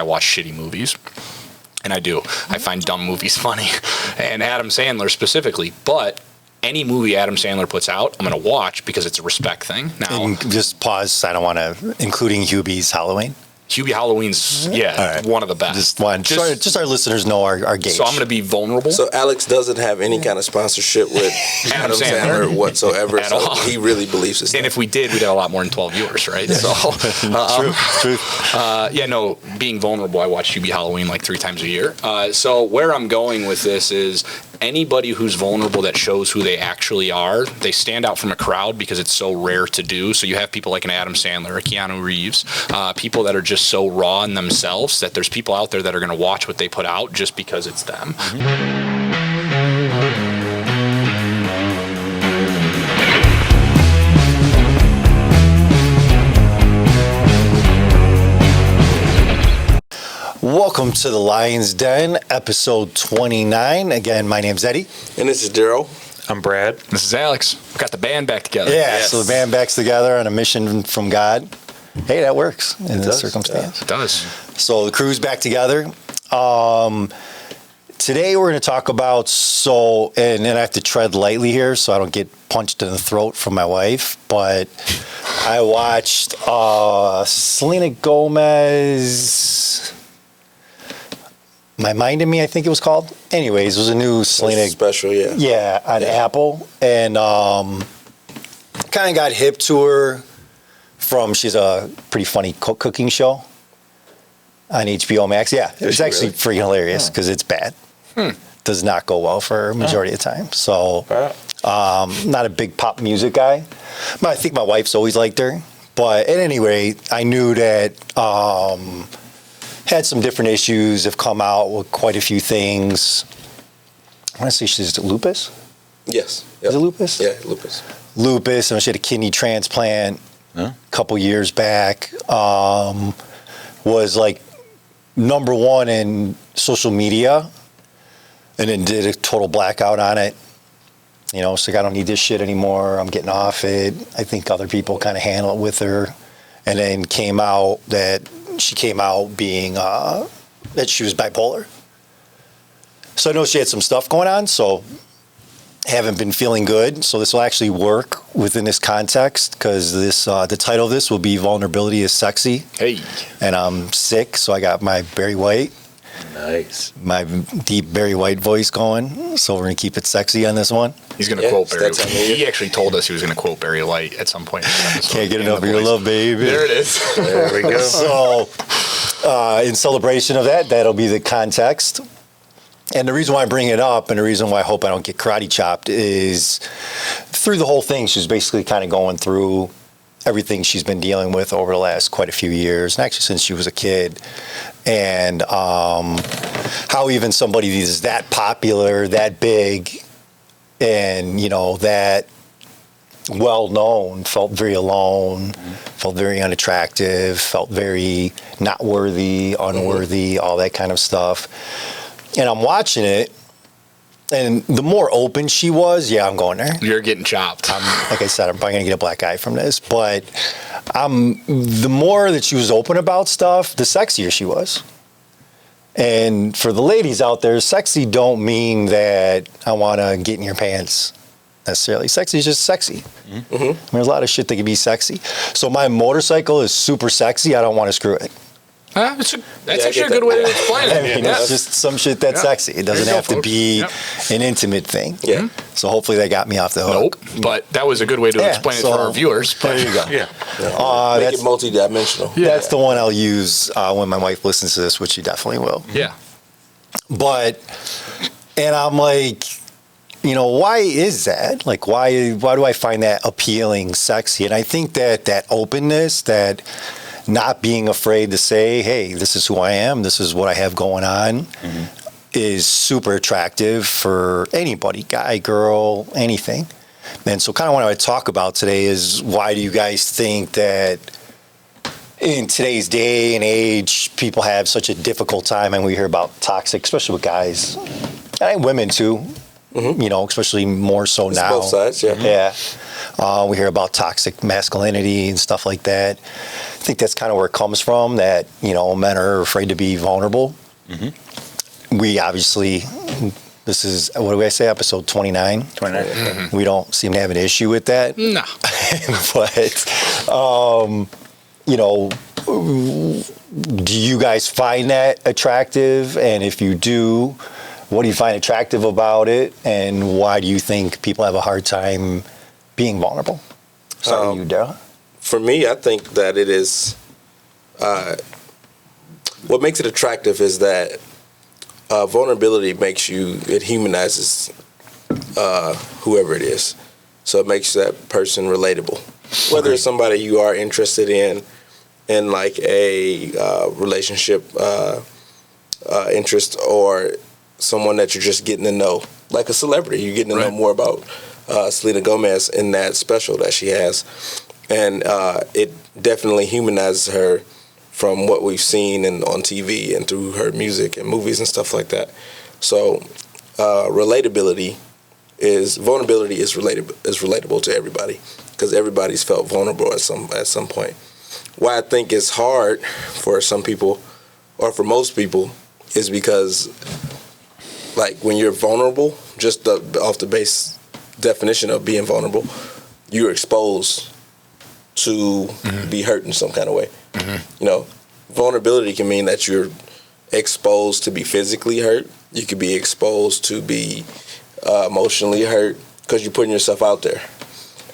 watch shitty movies. And I do. I find dumb movies funny. And Adam Sandler specifically. But any movie Adam Sandler puts out, I'm going to watch because it's a respect thing. Now, and just pause. I don't want to, including Hubie's Halloween. Hubie Halloween's, one of the best. Just our listeners know our gauge. So I'm going to be vulnerable. So Alex doesn't have any kind of sponsorship with Adam Sandler whatsoever. At all. He really believes this. And if we did, we'd have a lot more than 12 viewers, right? So, true. Being vulnerable, I watch Hubie Halloween like 3 times a year. So where I'm going with this is anybody who's vulnerable that shows who they actually are, they stand out from a crowd because it's so rare to do. So you have people like an Adam Sandler, a Keanu Reeves, people that are just so raw in themselves that there's people out there that are going to watch what they put out just because it's them. Welcome to the Lionz Den, episode 29. Again, my name's Eddy. And this is Daryl. I'm Brad. This is Alex. We got the band back together. Yeah, so the band back's together on a mission from God. Hey, that works in this circumstance. Yeah, it does. So the crew's back together. Today we're going to talk about, and then I have to tread lightly here so I don't get punched in the throat from my wife, but I watched Selena Gomez, My Mind in Me, I think it was called. Anyways, it was a new Selena special, Yeah, on Apple. And kind of got hip to her from, she's a pretty funny cooking show on HBO Max. Yeah, it's actually freaking hilarious because it's bad. Does not go well for her majority of the time. So, not a big pop music guy. But I think my wife's always liked her. But at any rate, I knew that had some different issues, have come out with quite a few things. I want to say she's lupus? Yes. Yep. Is it lupus? Yeah, lupus. Lupus, and she had a kidney transplant a couple years back. Was like number one in social media, and then did a total blackout on it. You know, so like, I don't need this shit anymore. I'm getting off it. I think other people kind of handle it with her. And then she came out being that she was bipolar. So I know she had some stuff going on, so haven't been feeling good. So this will actually work within this context because the title of this will be Vulnerability is Sexy. Hey. And I'm sick, so I got my Barry White. Nice. My deep Barry White voice going, so we're going to keep it sexy on this one. He's going to quote Barry White. He actually told us he was going to quote Barry White at some point in this episode. Can't get enough of your love, baby. There it is. There we go. So, in celebration of that, that'll be the context. And the reason why I bring it up and the reason why I hope I don't get karate chopped is through the whole thing, she's basically kind of going through everything she's been dealing with over the last quite a few years, and actually since she was a kid. And how even somebody that is that popular, that big, and, you know, that well-known felt very alone, felt very unattractive, felt very not worthy, unworthy, all that kind of stuff. And I'm watching it, and the more open she was, I'm going there. You're getting chopped. Like I said, I'm probably going to get a black eye from this, but the more that she was open about stuff, the sexier she was. And for the ladies out there, sexy don't mean that I want to get in your pants necessarily. Sexy is just sexy. There's a lot of shit that can be sexy. So my motorcycle is super sexy. I don't want to screw it. That's actually a good way to explain it. I mean, it's just some shit that's sexy. It doesn't have to be an intimate thing. Yeah. So hopefully that got me off the hook. Nope. But that was a good way to explain it for our viewers. There you go. Make it multi-dimensional. That's the one I'll use when my wife listens to this, which she definitely will. Yeah. And I'm like, you know, why is that? Like, why do I find that appealing, sexy? And I think that openness, that not being afraid to say, hey, this is who I am, this is what I have going on, is super attractive for anybody, guy, girl, anything. And so kind of what I want to talk about today is, why do you guys think that in today's day and age, people have such a difficult time, and we hear about toxic, especially with guys, and women too, You know, especially more so It's now. both sides, yeah. Yeah. We hear about toxic masculinity and stuff like that. I think that's kind of where it comes from, that, you know, men are afraid to be vulnerable. We obviously, this is, what do I say, episode 29? 29. We don't seem to have an issue with that. No. But, you know, do you guys find that attractive? And if you do, what do you find attractive about it? And why do you think people have a hard time being vulnerable? Sorry, you, Daryl. For me, I think that it is, what makes it attractive is that vulnerability it humanizes whoever it is. So it makes that person relatable. Whether it's somebody you are interested in like a relationship interest, or someone that you're just getting to know, like a celebrity. You're getting to know more about Selena Gomez in that special that she has. And it definitely humanizes her from what we've seen on TV and through her music and movies and stuff like that. So vulnerability is relatable to everybody, because everybody's felt vulnerable at some point. Why I think it's hard for some people, or for most people, is because, like, when you're vulnerable, just off the base definition of being vulnerable, you're exposed to be hurt in some kind of way. You know, vulnerability can mean that you're exposed to be physically hurt. You could be exposed to be emotionally hurt, because you're putting yourself out there.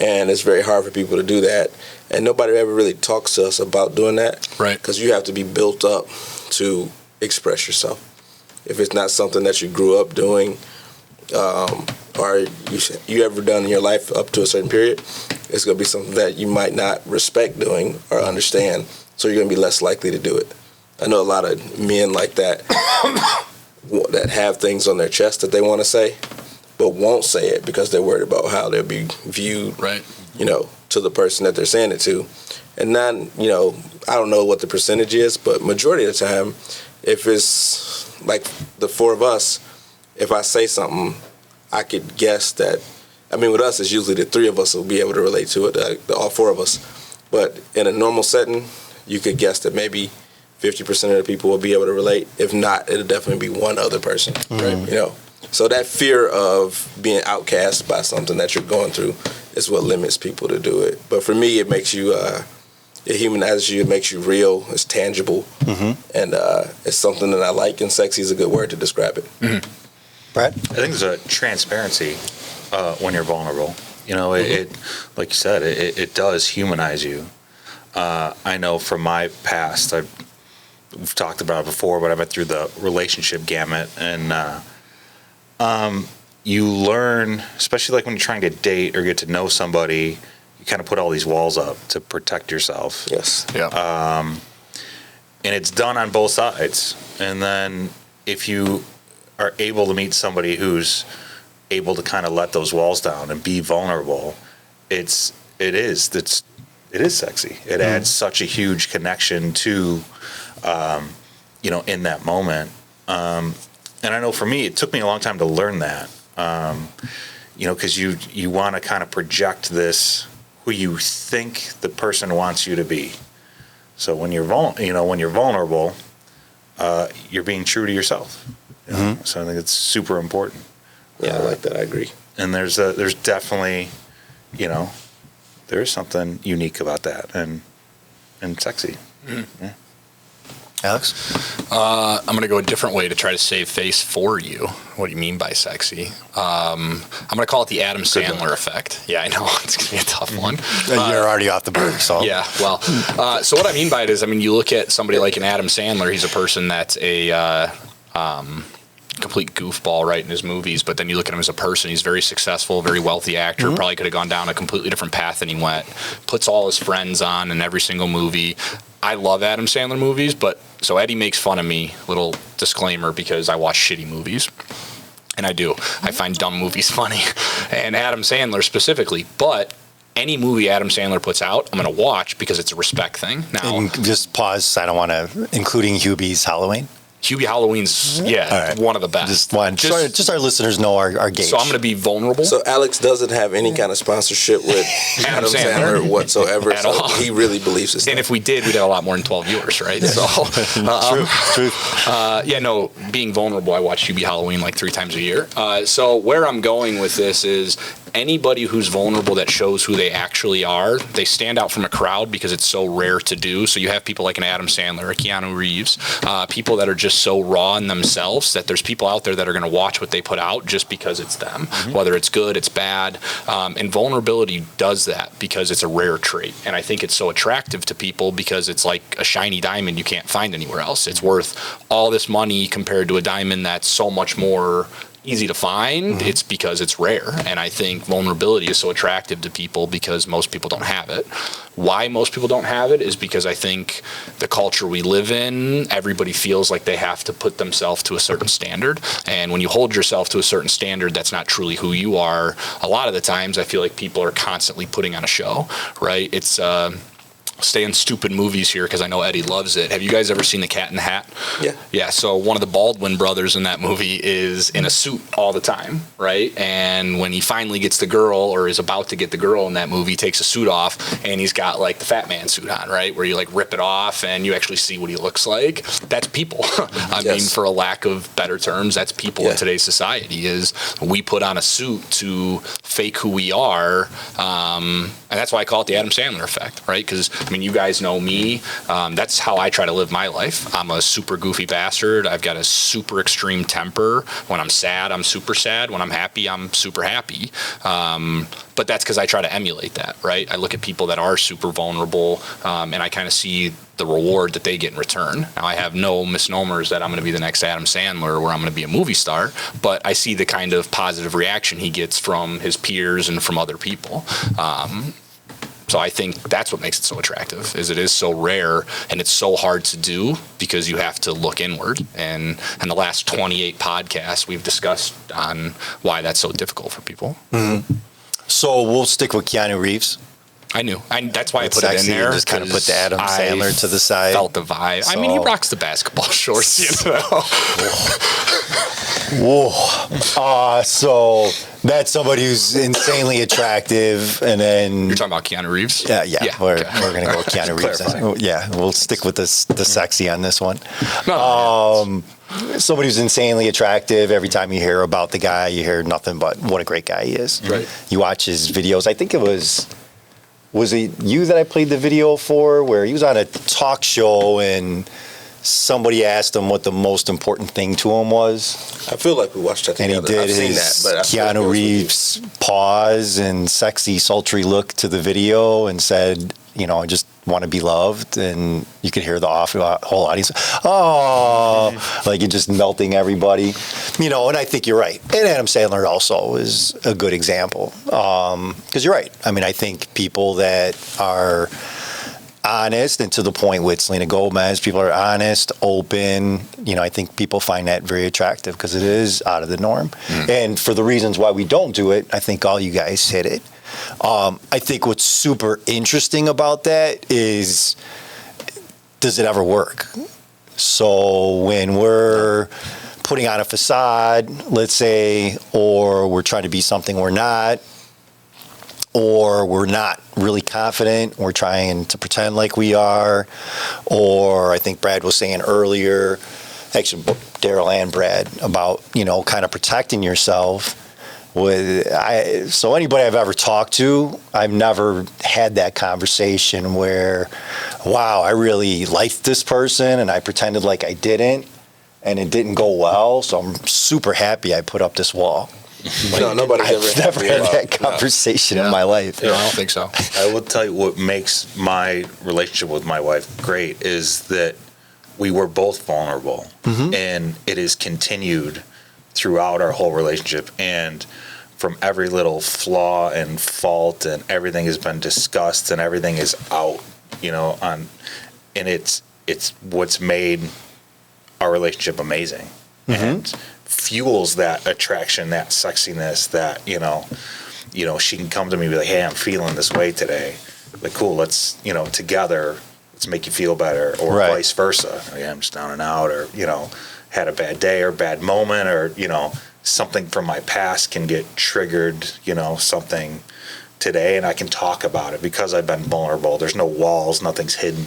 And it's very hard for people to do that. And nobody ever really talks to us about doing that. Right. Because you have to be built up to express yourself. If it's not something that you grew up doing, or you ever done in your life up to a certain period, it's going to be something that you might not respect doing or understand. So you're going to be less likely to do it. I know a lot of men like that that have things on their chest that they want to say, but won't say it because they're worried about how they'll be viewed, you know, to the person that they're saying it to. And not, you know, I don't know what the percentage is, but majority of the time, if it's like the four of us, if I say something, I could guess that, I mean, with us, it's usually the three of us will be able to relate to it, all four of us. But in a normal setting, you could guess that maybe 50% of the people will be able to relate. If not, it'll definitely be one other person, right? You know, so that fear of being outcast by something that you're going through is what limits people to do it. But for me, it makes you, it humanizes you, it makes you real, it's tangible, and it's something that I like, and sexy is a good word to describe it. Brad? I think there's a transparency when you're vulnerable. You know, it like you said, it does humanize you. I know from my past, we've talked about it before, but I went through the relationship gamut, and you learn, especially like when you're trying to date or get to know somebody, you kind of put all these walls up to protect yourself. Yes. Yeah. And it's done on both sides. And then if you are able to meet somebody who's able to kind of let those walls down and be vulnerable, it is sexy. It adds such a huge connection to, you know, in that moment. And I know for me, it took me a long time to learn that, you know, because you want to kind of project this, who you think the person wants you to be. So when you're vulnerable, you're being true to yourself. You know? So I think it's super important. Yeah, I like that. I agree. And there's definitely, you know, there's something unique about that and sexy. Yeah. Alex? I'm going to go a different way to try to save face for you. What do you mean by sexy? I'm going to call it the Adam Sandler effect. Yeah, I know. It's going to be a tough one. You're already off the book, so. Yeah, well, so what I mean by it is, I mean, you look at somebody like an Adam Sandler, he's a person that's a complete goofball, right, in his movies, but then you look at him as a person, he's very successful, very wealthy actor, probably could have gone down a completely different path than he went, puts all his friends on in every single movie. I love Adam Sandler movies, but so Eddy makes fun of me, little disclaimer, because I watch shitty movies. And I do. I find dumb movies funny. And Adam Sandler specifically. But any movie Adam Sandler puts out, I'm going to watch because it's a respect thing. Now, And just pause, I don't want to, including Hubie's Halloween. Hubie Halloween's right. one of the best. Just our listeners know our gauge. So I'm going to be vulnerable. So Alex doesn't have any kind of sponsorship with Adam Sandler whatsoever. At all. He really believes this. And if we did, we'd have a lot more than 12 viewers, right? So, being vulnerable, I watch Hubie Halloween like 3 times a year. So where I'm going with this is anybody who's vulnerable that shows who they actually are, they stand out from a crowd because it's so rare to do. So you have people like an Adam Sandler, a Keanu Reeves, people that are just so raw in themselves that there's people out there that are going to watch what they put out just because it's them, whether it's good, it's bad. And vulnerability does that because it's a rare trait. And I think it's so attractive to people because it's like a shiny diamond you can't find anywhere else. It's worth all this money compared to a diamond that's so much more easy to find. It's because it's rare. And I think vulnerability is so attractive to people because most people don't have it. Why most people don't have it is because I think the culture we live in, everybody feels like they have to put themselves to a certain standard. And when you hold yourself to a certain standard, that's not truly who you are. A lot of the times I feel like people are constantly putting on a show, right? It's stay in stupid movies here because I know Eddy loves it. Have you guys ever seen The Cat in the Hat? Yeah. Yeah, so one of the Baldwin brothers in that movie is in a suit all the time, right? And when he finally gets the girl or is about to get the girl in that movie, he takes a suit off and he's got like the Fat Man suit on, right? Where you like rip it off and you actually see what he looks like. That's people. I mean, for a lack of better terms, that's people in today's society is we put on a suit to fake who we are. And that's why I call it the Adam Sandler effect, right? Because I mean, you guys know me. That's how I try to live my life. I'm a super goofy bastard. I've got a super extreme temper. When I'm sad, I'm super sad. When I'm happy, I'm super happy. But that's because I try to emulate that, right? I look at people that are super vulnerable, and I kind of see the reward that they get in return. Now, I have no misnomers that I'm going to be the next Adam Sandler or I'm going to be a movie star, but I see the kind of positive reaction he gets from his peers and from other people. So I think that's what makes it so attractive, is it is so rare and it's so hard to do because you have to look inward. And in the last 28 podcasts, we've discussed on why that's so difficult for people. So we'll stick with Keanu Reeves. I knew. That's why I put it in there. Just kind of put the Adam Sandler to the side. Felt the vibe. So, I mean, he rocks the basketball shorts, you know. Whoa. So that's somebody who's insanely attractive, and then you're talking about Keanu Reeves. Yeah. We're gonna go with Keanu Reeves. Yeah, we'll stick with the sexy on this one. Somebody who's insanely attractive. Every time you hear about the guy, you hear nothing but what a great guy he is. Right. You watch his videos. I think it was it you that I played the video for, where he was on a talk show and somebody asked him what the most important thing to him was. I feel like we watched that together. And he did I've seen his that, but Keanu Reeves pause and sexy, sultry look to the video and said, you know, I just want to be loved. And you could hear the whole audience, oh, like you're just melting everybody. You know, and I think you're right. And Adam Sandler also is a good example. Because you're right. I mean, I think people that are honest, and to the point with Selena Gomez, people are honest, open. You know, I think people find that very attractive because it is out of the norm. And for the reasons why we don't do it, I think all you guys hit it. I think what's super interesting about that is, does it ever work? So when we're putting on a facade, let's say, or we're trying to be something we're not, or we're not really confident, we're trying to pretend like we are, or I think Brad was saying earlier, actually Daryl and Brad, about, you know, kind of protecting yourself. So anybody I've ever talked to, I've never had that conversation where, wow, I really liked this person and I pretended like I didn't, and it didn't go well, so I'm super happy I put up this wall. No, nobody's never had that conversation in my life. Yeah, I don't think so. I will tell you what makes my relationship with my wife great is that we were both vulnerable, and it is continued throughout our whole relationship. And from every little flaw and fault, and everything has been discussed, and everything is out, you know, and it's what's made our relationship amazing. And fuels that attraction, that sexiness, that, you know, she can come to me and be like, hey, I'm feeling this way today. Like, cool, let's, you know, together, let's make you feel better, or vice versa. Yeah, I'm just down and out, or, you know, had a bad day or bad moment, or, you know, something from my past can get triggered, you know, something today, and I can talk about it because I've been vulnerable. There's no walls, nothing's hidden.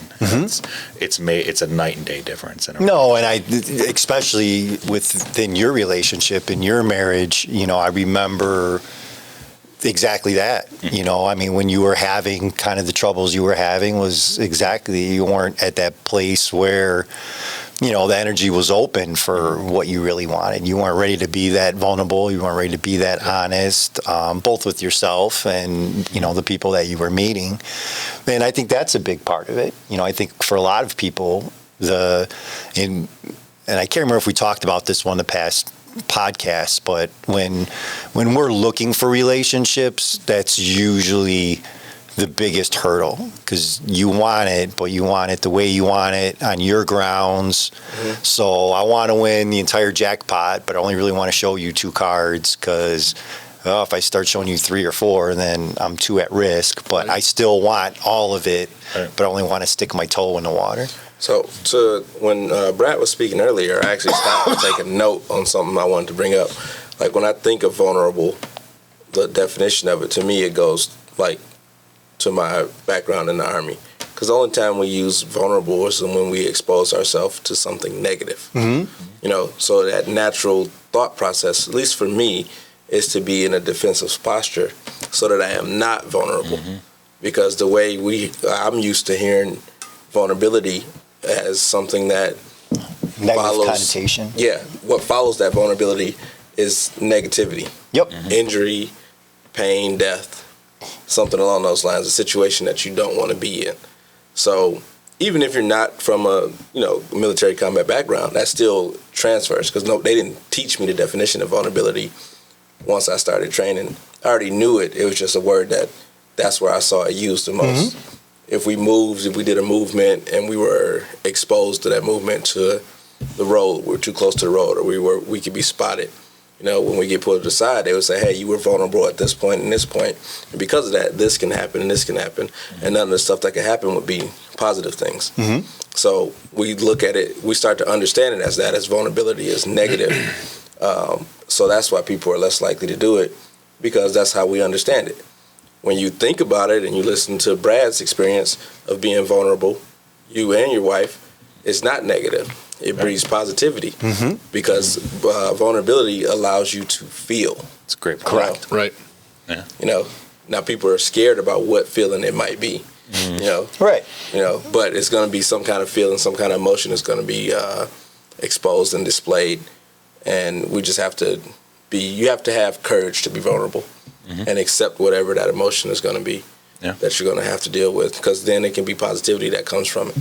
It's a night and day difference. No, and especially within your relationship, in your marriage, you know, I remember exactly that. You know, I mean, when you were having kind of the troubles you were having was exactly, you weren't at that place where, you know, the energy was open for what you really wanted. You weren't ready to be that vulnerable. You weren't ready to be that honest, both with yourself and, you know, the people that you were meeting. And I think that's a big part of it. You know, I think for a lot of people, and I can't remember if we talked about this one in the past podcast, but when we're looking for relationships, that's usually the biggest hurdle, because you want it, but you want it the way you want it on your grounds. So I want to win the entire jackpot, but I only really want to show you 2 cards, because if I start showing you 3 or 4, then I'm too at risk. But I still want all of it, but I only want to stick my toe in the water. So when Brad was speaking earlier, I actually stopped to take a note on something I wanted to bring up. Like, when I think of vulnerable, the definition of it, to me, it goes like to my background in the Army. Because the only time we use vulnerable is when we expose ourselves to something negative. You know, so that natural thought process, at least for me, is to be in a defensive posture so that I am not vulnerable. Because the way I'm used to hearing vulnerability as something that Negative connotation. Yeah, what follows that vulnerability is negativity. Yep. Injury, pain, death, something along those lines, a situation that you don't want to be in. So even if you're not from a military combat background, that still transfers, because they didn't teach me the definition of vulnerability once I started training. I already knew it. It was just a word that's where I saw it used the most. If we did a movement and we were exposed to that movement, to the road, we're too close to the road, or we could be spotted. You know, when we get pulled aside, they would say, hey, you were vulnerable at this point and this point. And because of that, this can happen and this can happen. And none of the stuff that can happen would be positive things. So we look at it, we start to understand it as vulnerability is negative. So that's why people are less likely to do it, because that's how we understand it. When you think about it and you listen to Brad's experience of being vulnerable, you and your wife, it's not negative. It breeds positivity, because vulnerability allows you to feel. It's a great point. Correct. Right. Yeah. You know, now people are scared about what feeling it might be. You know, Right. You know, but it's going to be some kind of feeling, some kind of emotion is going to be exposed and displayed, and we just have to you have to have courage to be vulnerable and accept whatever that emotion is going to be that you're going to have to deal with, because then it can be positivity that comes from it.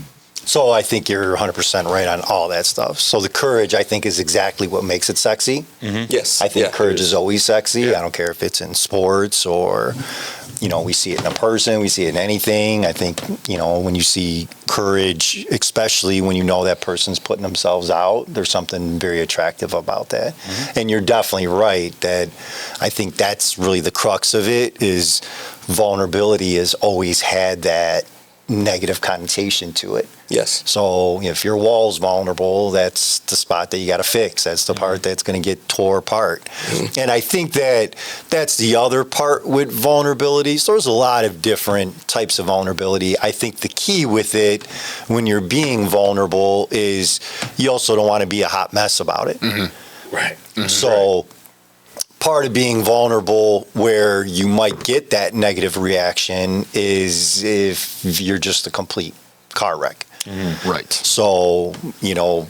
So I think you're 100% right on all that stuff. So the courage, I think, is exactly what makes it sexy. Yes. I think courage is always sexy. I don't care if it's in sports or, you know, we see it in a person, we see it in anything. I think, you know, when you see courage, especially when you know that person's putting themselves out, there's something very attractive about that. And you're definitely right that I think that's really the crux of it, is vulnerability has always had that negative connotation to it. Yes. So if your wall's vulnerable, that's the spot that you got to fix. That's the part that's going to get tore apart. And I think that's the other part with vulnerability. So there's a lot of different types of vulnerability. I think the key with it, when you're being vulnerable, is you also don't want to be a hot mess about it. Right. So part of being vulnerable where you might get that negative reaction is if you're just a complete car wreck. Right. So, you know,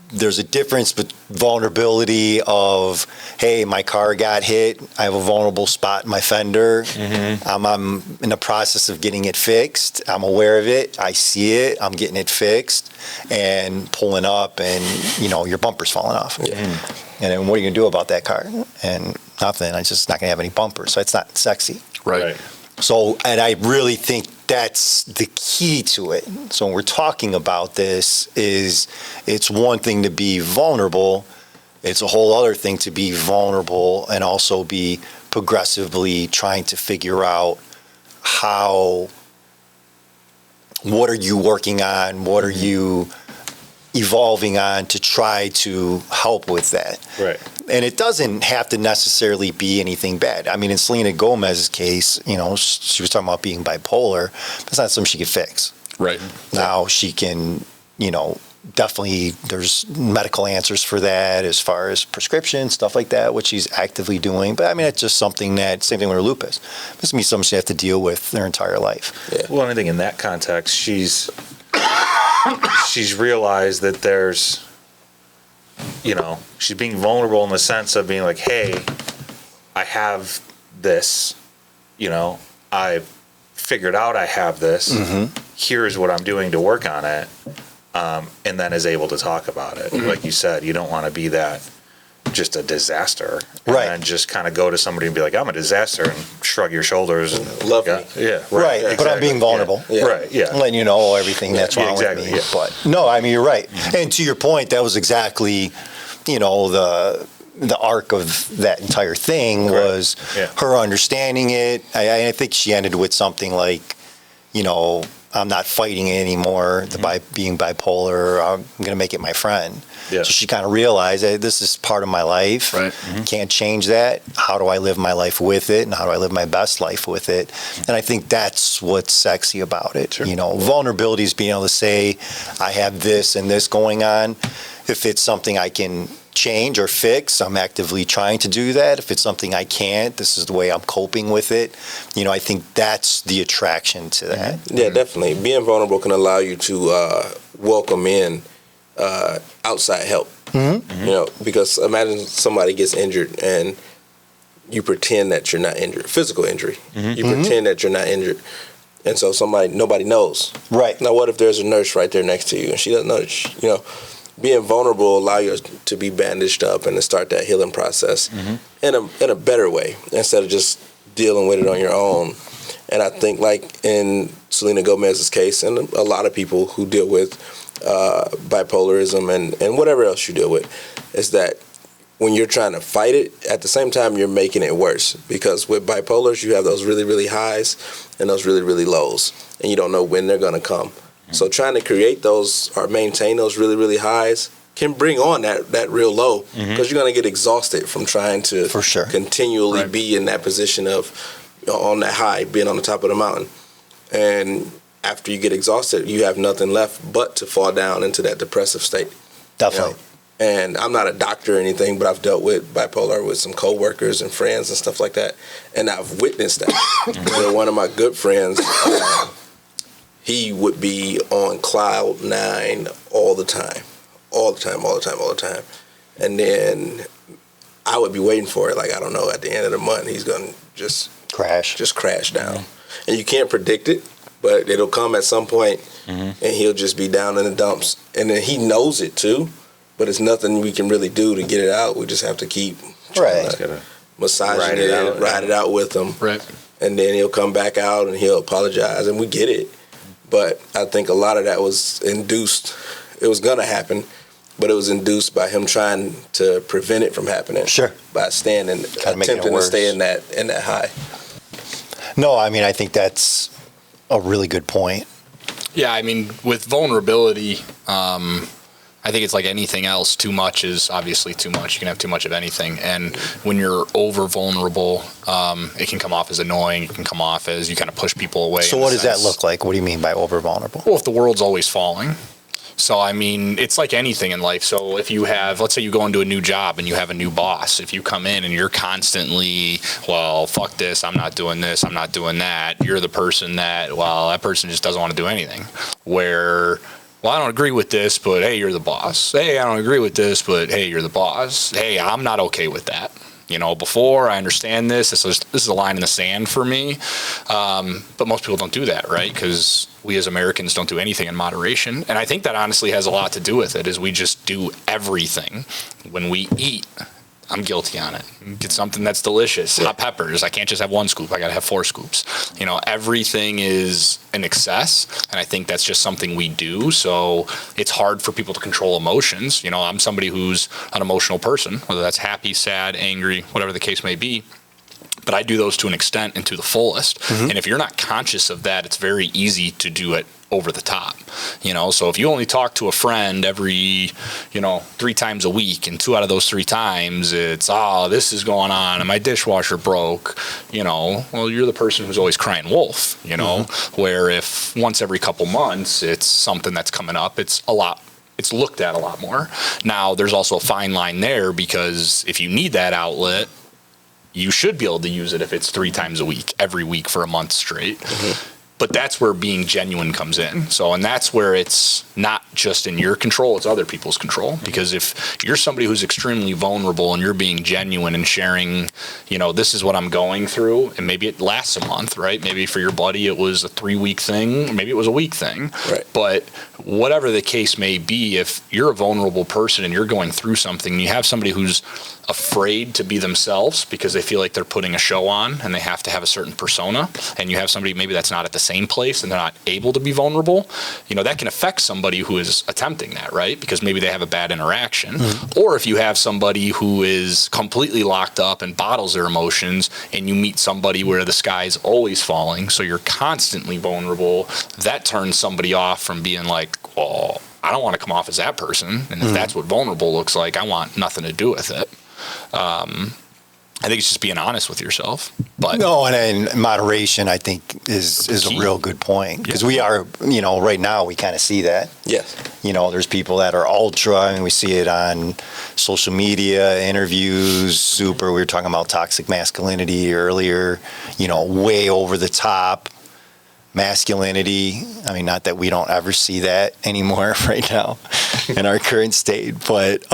there's a difference between vulnerability of, hey, my car got hit, I have a vulnerable spot in my fender, I'm in the process of getting it fixed, I'm aware of it, I see it, I'm getting it fixed, and pulling up and, you know, your bumper's falling off. And then what are you going to do about that car? And nothing. It's just not going to have any bumpers. So it's not sexy. Right. So, and I really think that's the key to it. So when we're talking about this, it's one thing to be vulnerable. It's a whole other thing to be vulnerable and also be progressively trying to figure out what are you working on? What are you evolving on to try to help with that. Right. And it doesn't have to necessarily be anything bad. I mean, in Selena Gomez's case, you know, she was talking about being bipolar. That's not something she could fix. Right. Now she can, you know, definitely there's medical answers for that as far as prescription, stuff like that, which she's actively doing. But I mean, it's just something that, same thing with her lupus. This can be something she has to deal with their entire life. Yeah. Well, I think in that context, she's realized that there's, you know, she's being vulnerable in the sense of being like, hey, I have this, you know, I've figured out I have this. Here's what I'm doing to work on it. And then is able to talk about it. Like you said, you don't want to be that just a disaster. Right. And just kind of go to somebody and be like, I'm a disaster, and shrug your shoulders. And Love me. Yeah. Right, Exactly. but I'm being vulnerable. Yeah. Right, yeah. I'm letting you know everything that's wrong exactly, with me. yeah. But no, I mean, you're right. And to your point, that was exactly, you know, the arc of that entire thing was Yeah. her understanding it. I think she ended with something like, you know, I'm not fighting it anymore, being bipolar. I'm going to make it my friend. Yeah. So she kind of realized that this is part of my life. Right. Can't change that. How do I live my life with it? And how do I live my best life with it? And I think that's what's sexy about it. Sure. You know, vulnerability is being able to say, I have this and this going on. If it's something I can change or fix, I'm actively trying to do that. If it's something I can't, this is the way I'm coping with it. You know, I think that's the attraction to that. Yeah, definitely. Being vulnerable can allow you to welcome in outside help. You know, because imagine somebody gets injured and you pretend that you're not injured, physical injury. You pretend that you're not injured. And so nobody knows. Right. Now, what if there's a nurse right there next to you and she doesn't know that you know, being vulnerable allow you to be bandaged up and to start that healing process in a better way instead of just dealing with it on your own. And I think like in Selena Gomez's case and a lot of people who deal with bipolarism and whatever else you deal with is that when you're trying to fight it, at the same time you're making it worse because with bipolars you have those really, really highs and those really, really lows and you don't know when they're going to come. So trying to create those or maintain those really, really highs can bring on that real low because you're going to get exhausted from trying to For sure. continually be in that position of on that high, being on the top of the mountain. And after you get exhausted, you have nothing left but to fall down into that depressive state. Definitely. You know? And I'm not a doctor or anything, but I've dealt with bipolar with some coworkers and friends and stuff like that. And I've witnessed that. You know, one of my good friends, he would be on cloud 9 all the time. And then I would be waiting for it. Like, I don't know, at the end of the month, he's going to just crash down. And you can't predict it, but it'll come at some point, and he'll just be down in the dumps. And then he knows it too, but it's nothing we can really do to get it out. We just have to keep trying to massaging it, ride it out with him. Right. And then he'll come back out and he'll apologize, and we get it. But I think a lot of that was induced. It was going to happen, but it was induced by him trying to prevent it from happening. Sure. By attempting to stay in that high. No, I mean, I think that's a really good point. Yeah, I mean, with vulnerability, I think it's like anything else. Too much is obviously too much. You can have too much of anything. And when you're over vulnerable, it can come off as annoying. It can come off as you kind of push people away. So what does that look like? What do you mean by over vulnerable? Well, if the world's always falling. So, I mean, it's like anything in life. So if you have, let's say you go into a new job and you have a new boss. If you come in and you're constantly, well, fuck this, I'm not doing this, I'm not doing that. You're the person that, well, that person just doesn't want to do anything. Where, well, I don't agree with this, but hey, you're the boss. Hey, I don't agree with this, but hey, you're the boss. Hey, I'm not okay with that. You know, before I understand this is a line in the sand for me. But most people don't do that, right? Because we as Americans don't do anything in moderation. And I think that honestly has a lot to do with it, is we just do everything. When we eat, I'm guilty on it. Get something that's delicious. Hot peppers. I can't just have 1 scoop. I got to have 4 scoops. You know, everything is an excess. And I think that's just something we do. So it's hard for people to control emotions. You know, I'm somebody who's an emotional person, whether that's happy, sad, angry, whatever the case may be. But I do those to an extent and to the fullest. And if you're not conscious of that, it's very easy to do it over the top, so if you only talk to a friend every 3 times a week, and 2 out of those 3 times it's this is going on and my dishwasher broke, well, you're the person who's always crying wolf, where if once every couple months it's something that's coming up, it's looked at a lot more. Now there's also a fine line there, because if you need that outlet, you should be able to use it if it's 3 times a week, every week for a month straight. But that's where being genuine comes in. And that's where it's not just in your control, it's other people's control. Because if you're somebody who's extremely vulnerable and you're being genuine and sharing, this is what I'm going through, and maybe it lasts a month, right? Maybe for your buddy it was a 3-week thing, maybe it was a week thing. Right. But whatever the case may be, if you're a vulnerable person and you're going through something, and you have somebody who's afraid to be themselves because they feel like they're putting a show on and they have to have a certain persona, and you have somebody maybe that's not at the same place and they're not able to be vulnerable, that can affect somebody who is attempting that, right? Because maybe they have a bad interaction. Or if you have somebody who is completely locked up and bottles their emotions, and you meet somebody where the sky's always falling, so you're constantly vulnerable, that turns somebody off from being like, oh, I don't want to come off as that person. And if that's what vulnerable looks like, I want nothing to do with it. I think it's just being honest with yourself. But no, and then moderation, I think, is a real good point, because we are, right now we kind of see that. Yes. There's people that are ultra, and we see it on social media, interviews, super. We were talking about toxic masculinity earlier, way over the top masculinity. I mean, not that we don't ever see that anymore right now in our current state, but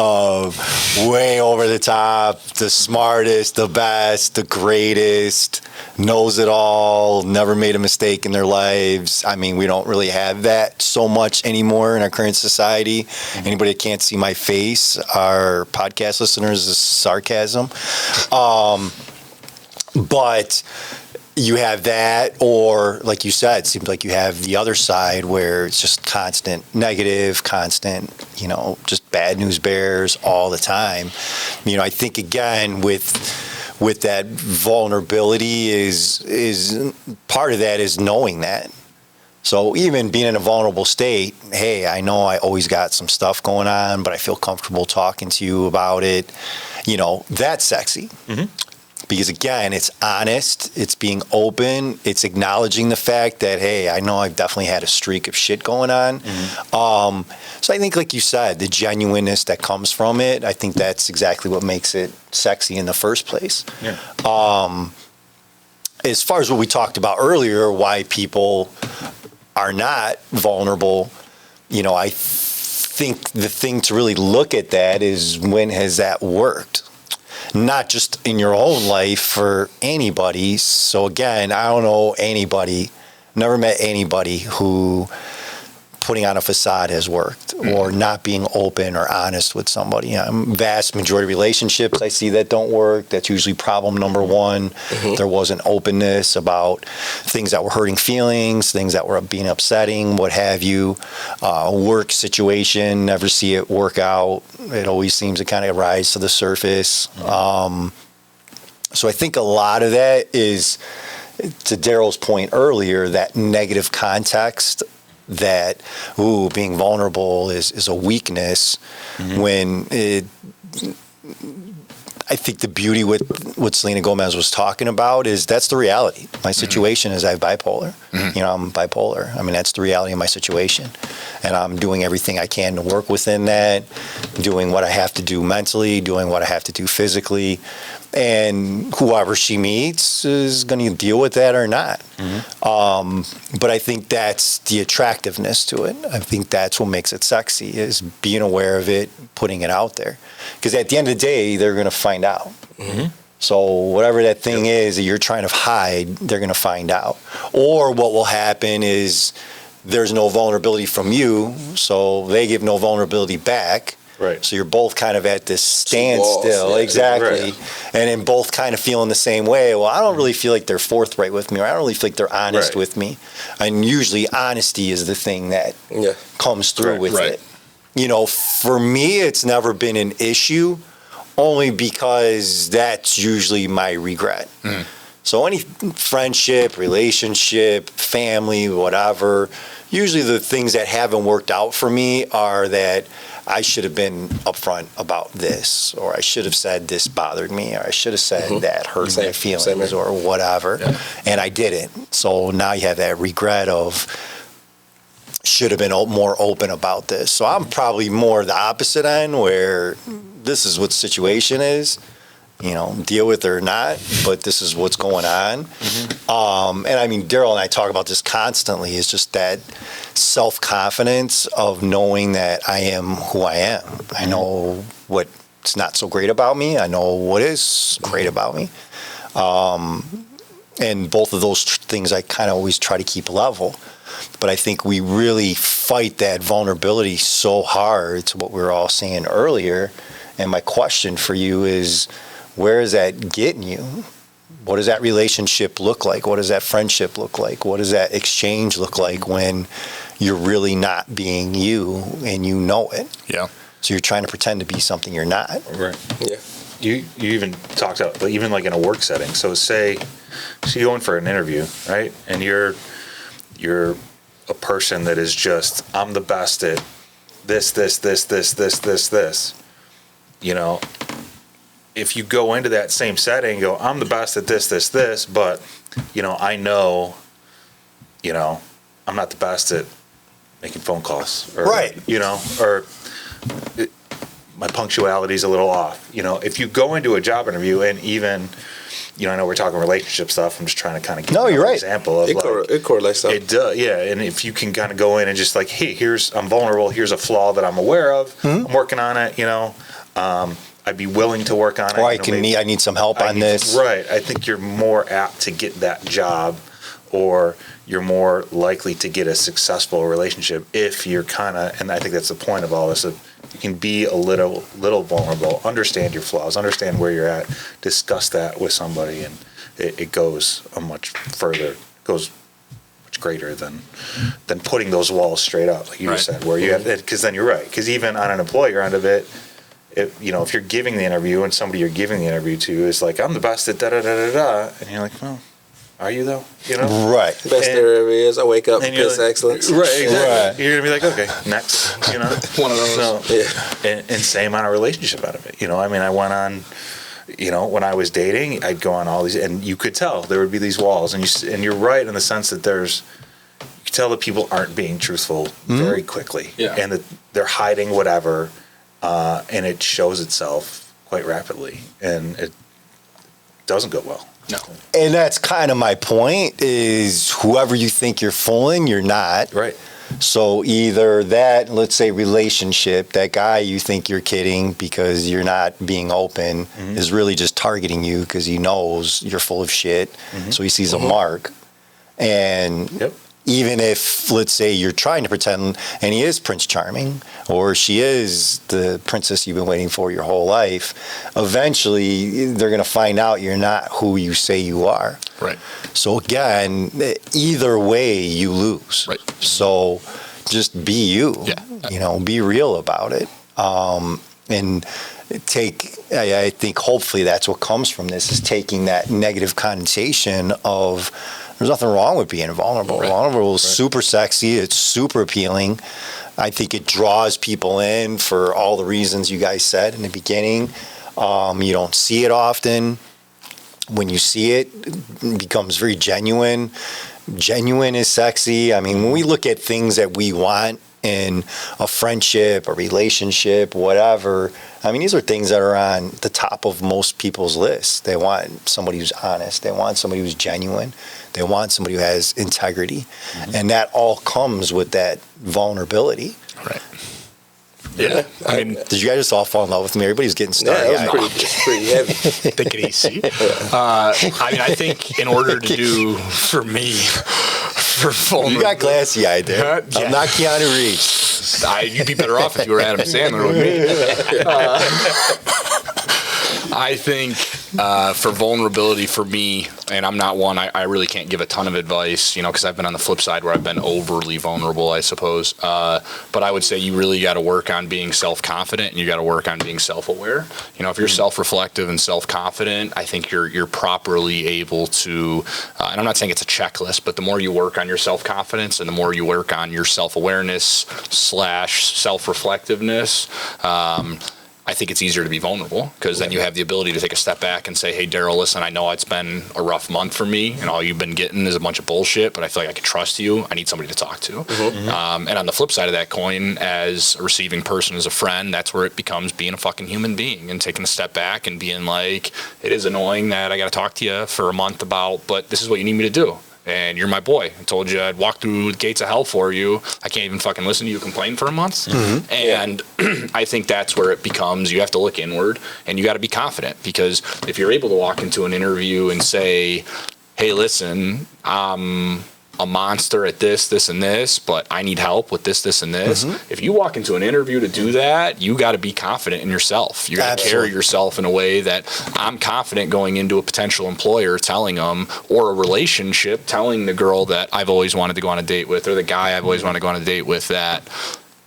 way over the top, the smartest, the best, the greatest, knows it all, never made a mistake in their lives. I mean, we don't really have that so much anymore in our current society. Anybody that can't see my face, our podcast listeners, is sarcasm. But you have that, or like you said, it seems like you have the other side where it's just constant negative, constant, just bad news bears all the time. I think, again, with that vulnerability is part of that is knowing that. So even being in a vulnerable state, hey, I know I always got some stuff going on, but I feel comfortable talking to you about it. That's sexy. Because, again, it's honest, it's being open, it's acknowledging the fact that, hey, I know I've definitely had a streak of shit going on. So I think, like you said, the genuineness that comes from it, I think that's exactly what makes it sexy in the first place. Yeah. As far as what we talked about earlier, why people are not vulnerable, I think the thing to really look at that is, when has that worked? Not just in your own life, for anybody. So again, I don't know anybody, never met anybody who putting on a facade has worked, or not being open or honest with somebody. Vast majority of relationships I see that don't work. That's usually problem number one. There wasn't openness about things that were hurting feelings, things that were being upsetting, what have you. Work situation, never see it work out. It always seems to kind of rise to the surface. So I think a lot of that is, to Daryl's point earlier, that negative context, that being vulnerable is a weakness, when I think the beauty with what Selena Gomez was talking about is that's the reality. My situation is I have bipolar. I'm bipolar. I mean, that's the reality of my situation, and I'm doing everything I can to work within that, doing what I have to do mentally, doing what I have to do physically, and whoever she meets is going to deal with that or not. But I think that's the attractiveness to it. I think that's what makes it sexy, is being aware of it, putting it out there. Because at the end of the day, they're going to find out. So whatever that thing is that you're trying to hide, they're going to find out. Or what will happen is there's no vulnerability from you, so they give no vulnerability back. Right. So you're both kind of at this standstill. Exactly. Right. And then both kind of feeling the same way. Well, I don't really feel like they're forthright with me, or I don't really feel like they're honest with me. And usually honesty is the thing that comes through with it. For me, it's never been an issue, only because that's usually my regret. So any friendship, relationship, family, whatever, usually the things that haven't worked out for me are that I should have been upfront about this, or I should have said this bothered me, or I should have said that hurt my feelings, or whatever, and I didn't. So now you have that regret of should have been more open about this. So I'm probably more the opposite end, where this is what the situation is, deal with it or not, but this is what's going on. And I mean, Daryl and I talk about this constantly. It's just that self-confidence of knowing that I am who I am. I know what's not so great about me. I know what is great about me. And both of those things I kind of always try to keep level. But I think we really fight that vulnerability so hard. It's what we were all saying earlier. And my question for you is, where is that getting you? What does that relationship look like? What does that friendship look like? What does that exchange look like when you're really not being you and you know it? Yeah. So you're trying to pretend to be something you're not. Right. Yeah. You even talked about, even like in a work setting. So say you go in for an interview, right? And you're a person that is just, I'm the best at this. If you go into that same setting and go, I'm the best at this, but, I know, I'm not the best at making phone calls. Or, right. Or my punctuality is a little off. If you go into a job interview and even, I know we're talking relationship stuff. I'm just trying to kind of give you're right. an example of it correlates stuff. It does, yeah. And if you can kind of go in and just like, hey, I'm vulnerable. Here's a flaw that I'm aware of. I'm working on it. I'd be willing to work on it. Or I need some help on this. Right. I think you're more apt to get that job, or you're more likely to get a successful relationship if you're kind of, and I think that's the point of all this, you can be a little vulnerable, understand your flaws, understand where you're at, discuss that with somebody, and it goes a much further, goes much greater than putting those walls straight up, like you just said, where you have, because then you're right, because even on an employer end of it, if you're giving the interview and somebody you're giving the interview to is like, I'm the best at da-da-da-da-da, and you're like, well, are you though? Right. Best there ever is. I wake up, piss excellence. Right, exactly. Right. You're going to be like, okay, next, One of those. So, and same on a relationship out of it. I mean, I went on, when I was dating, I'd go on all these, and you could tell there would be these walls, and you're right in the sense that you could tell that people aren't being truthful very quickly. Yeah. And that they're hiding whatever, and it shows itself quite rapidly, and it doesn't go well. No. And that's kind of my point, is whoever you think you're fooling, you're not. Right. So either that, let's say relationship, that guy you think you're kidding because you're not being open is really just targeting you because he knows you're full of shit. So he sees a mark. And even if, let's say, you're trying to pretend, and he is Prince Charming, or she is the princess you've been waiting for your whole life, eventually they're going to find out you're not who you say you are. Right. So again, either way, you lose. Right. So just be you. Yeah. Be real about it. And I think hopefully that's what comes from this, is taking that negative connotation of, there's nothing wrong with being vulnerable. Right. Vulnerable is super sexy. It's super appealing. I think it draws people in for all the reasons you guys said in the beginning. You don't see it often. When you see it, it becomes very genuine. Genuine is sexy. I mean, when we look at things that we want in a friendship, a relationship, whatever, I mean, these are things that are on the top of most people's lists. They want somebody who's honest. They want somebody who's genuine. They want somebody who has integrity. And that all comes with that vulnerability. Right. Yeah. I mean, did you guys just all fall in love with me? Everybody's getting started. Yeah, it was pretty heavy. take it easy. I mean, I think in order to do, for me, for vulnerable, you got glassy eyed there. Yeah. I'm not Keanu Reeves. You'd be better off if you were Adam Sandler with me. I think for vulnerability for me, and I'm not one, I really can't give a ton of advice, because I've been on the flip side where I've been overly vulnerable, I suppose. But I would say you really got to work on being self-confident, and you got to work on being self-aware. If you're self-reflective and self-confident, I think you're properly able to, and I'm not saying it's a checklist, but the more you work on your self-confidence and the more you work on your self-awareness / self-reflectiveness, I think it's easier to be vulnerable because then you have the ability to take a step back and say, hey, Daryl, listen, I know it's been a rough month for me and all you've been getting is a bunch of bullshit, but I feel like I can trust you. I need somebody to talk to. And on the flip side of that coin, as a receiving person, as a friend, that's where it becomes being a fucking human being and taking a step back and being like, it is annoying that I got to talk to you for a month about, but this is what you need me to do. And you're my boy. I told you I'd walk through the gates of hell for you. I can't even fucking listen to you complain for a month. And I think that's where it becomes, you have to look inward and you got to be confident, because if you're able to walk into an interview and say, hey, listen, I'm a monster at this, and this, but I need help with this, and this. If you walk into an interview to do that, you got to be confident in yourself. You got to carry yourself in a way that I'm confident going into a potential employer telling them, or a relationship telling the girl that I've always wanted to go on a date with, or the guy I've always wanted to go on a date with, that,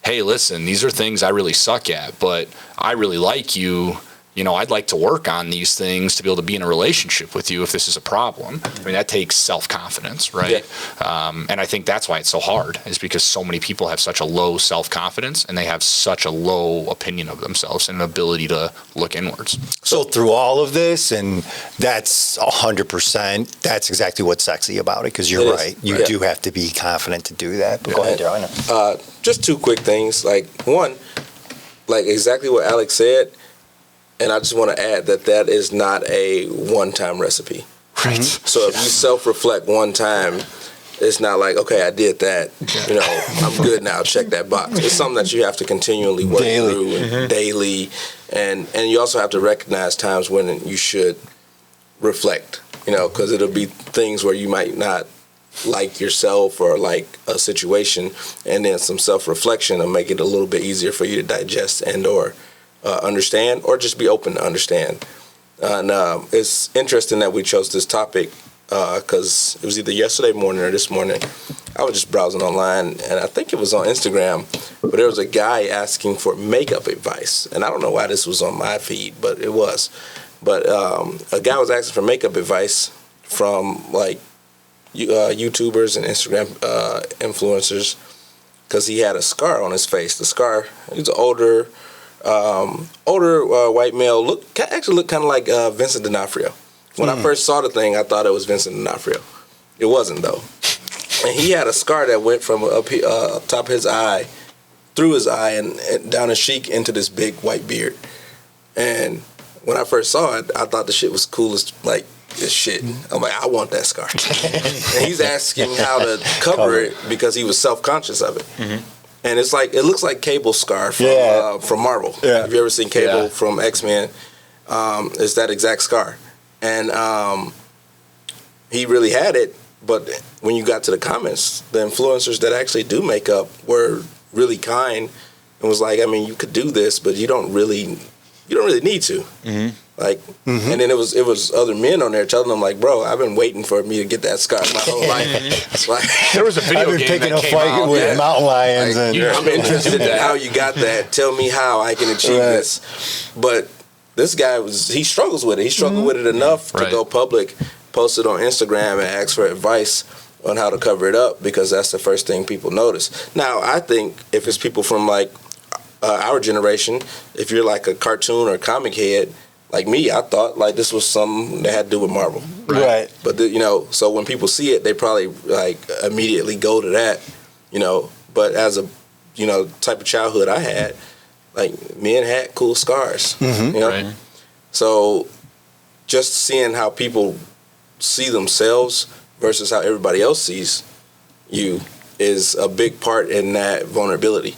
hey, listen, these are things I really suck at, but I really like you. I'd like to work on these things to be able to be in a relationship with you if this is a problem. I mean, that takes self-confidence, right? And I think that's why it's so hard, is because so many people have such a low self-confidence and they have such a low opinion of themselves and an ability to look inwards. So through all of this, and that's 100%, that's exactly what's sexy about it, because you're right. You do have to be confident to do that. But go ahead, Daryl. Just two quick things. One, exactly what Alex said. And I just want to add that is not a one-time recipe. Right. So if you self-reflect one time, it's not like, okay, I did that. I'm good now. Check that box. It's something that you have to continually work through and daily. And you also have to recognize times when you should reflect, because it'll be things where you might not like yourself or like a situation, and then some self-reflection will make it a little bit easier for you to digest and or understand, or just be open to understand. And it's interesting that we chose this topic because it was either yesterday morning or this morning. I was just browsing online, and I think it was on Instagram, but there was a guy asking for makeup advice. And I don't know why this was on my feed, but it was. But a guy was asking for makeup advice from YouTubers and Instagram influencers, because he had a scar on his face. The scar, he's an older white male, actually looked kind of like Vincent D'Onofrio. When I first saw the thing, I thought it was Vincent D'Onofrio. It wasn't, though. And he had a scar that went from up top of his eye, through his eye, and down his cheek into this big white beard. And when I first saw it, I thought the shit was cool as this shit. I'm like, I want that scar. And he's asking how to cover it because he was self-conscious of it. And it's it looks like Cable's scar from Marvel. Have you ever seen Cable from X-Men? It's that exact scar. And he really had it, but when you got to the comments, the influencers that actually do makeup were really kind and was like, I mean, you could do this, but you don't really need to. And then it was other men on there telling them bro, I've been waiting for me to get that scar my whole life. There was a video I've been game picking that a came fight out with mountain lions. I'm interested in how you got that. Tell me how I can achieve this. But this guy he struggles with it. He struggled with it enough to go public, post it on Instagram, and ask for advice on how to cover it up, because that's the first thing people notice. Now, I think if it's people from our generation, if you're a cartoon or comic head like me, I thought this was something that had to do with Marvel. Right. But so when people see it, they probably immediately go to that. But as a type of childhood I had, men had cool scars. Right. So just seeing how people see themselves versus how everybody else sees you is a big part in that vulnerability.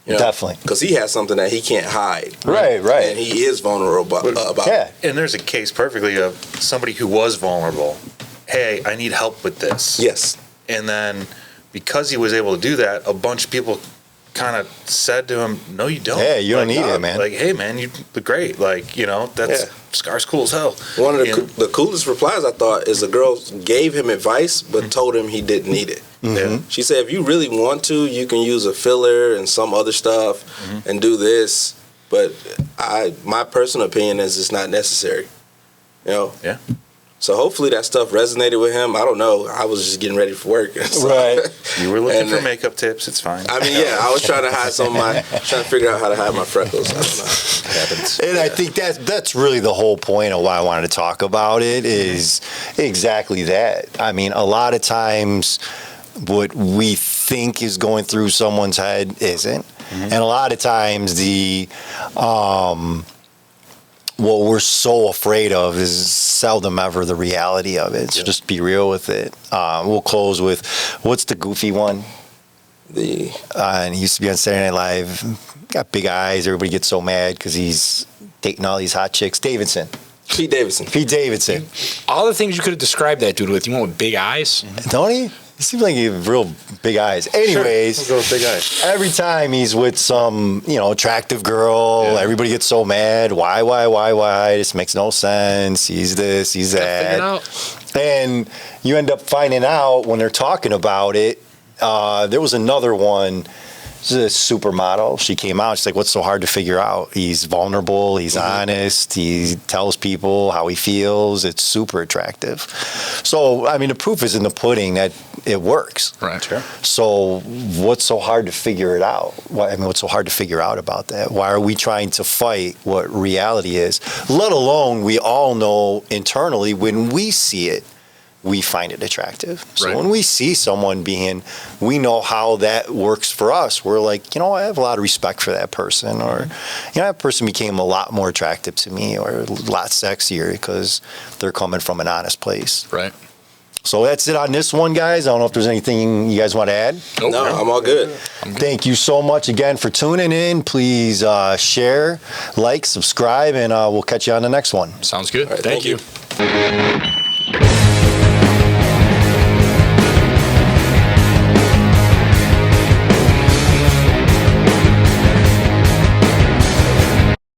Definitely. Because he has something that he can't hide. Right. And he is vulnerable about it. And there's a case perfectly of somebody who was vulnerable. Hey, I need help with this. Yes. And then because he was able to do that, a bunch of people kind of said to him, "No, you don't. Yeah, you don't need it, man. Like, hey, man, you look great. Like, you know, that's Scar's cool as hell." One of the coolest replies I thought is a girl gave him advice, but told him he didn't need it. Yeah. She said, if you really want to, you can use a filler and some other stuff and do this. But my personal opinion is it's not necessary. You know? Yeah. So hopefully that stuff resonated with him. I don't know. I was just getting ready for work. So, Right. You were looking for makeup tips. It's fine. I mean, yeah, I was trying to hide trying to figure out how to hide my freckles. I don't know. It happens. And I think that's really the whole point of why I wanted to talk about it is exactly that. I mean, a lot of times what we think is going through someone's head isn't. And a lot of times what we're so afraid of is seldom ever the reality of it. So just be real with it. We'll close with, what's the goofy one? And he used to be on Saturday Night Live. Got big eyes. Everybody gets so mad because he's dating all these hot chicks. Pete Davidson. All the things you could have described that dude with. You went with big eyes. Don't he? He seems like he has real big eyes. Anyways, Sure. We'll go with big eyes. Every time he's with some, attractive girl, everybody gets so mad. Why? This makes no sense. He's this, he's that. And you end up finding out when they're talking about it. There was another one. This is a supermodel. She came out. She's like, what's so hard to figure out? He's vulnerable. He's honest. He tells people how he feels. It's super attractive. So, I mean, the proof is in the pudding that it works. Right. Sure. So what's so hard to figure it out? What's so hard to figure out about that? Why are we trying to fight what reality is? Let alone we all know internally when we see it, we find it attractive. So when we see someone we know how that works for us. We're like, I have a lot of respect for that person, or, that person became a lot more attractive to me, or a lot sexier because they're coming from an honest place. Right. So that's it on this one, guys. I don't know if there's anything you guys want to add. Nope. No, I'm all good. Thank you so much again for tuning in. Please share, like, subscribe, and we'll catch you on the next one. Sounds good. Right, thank you.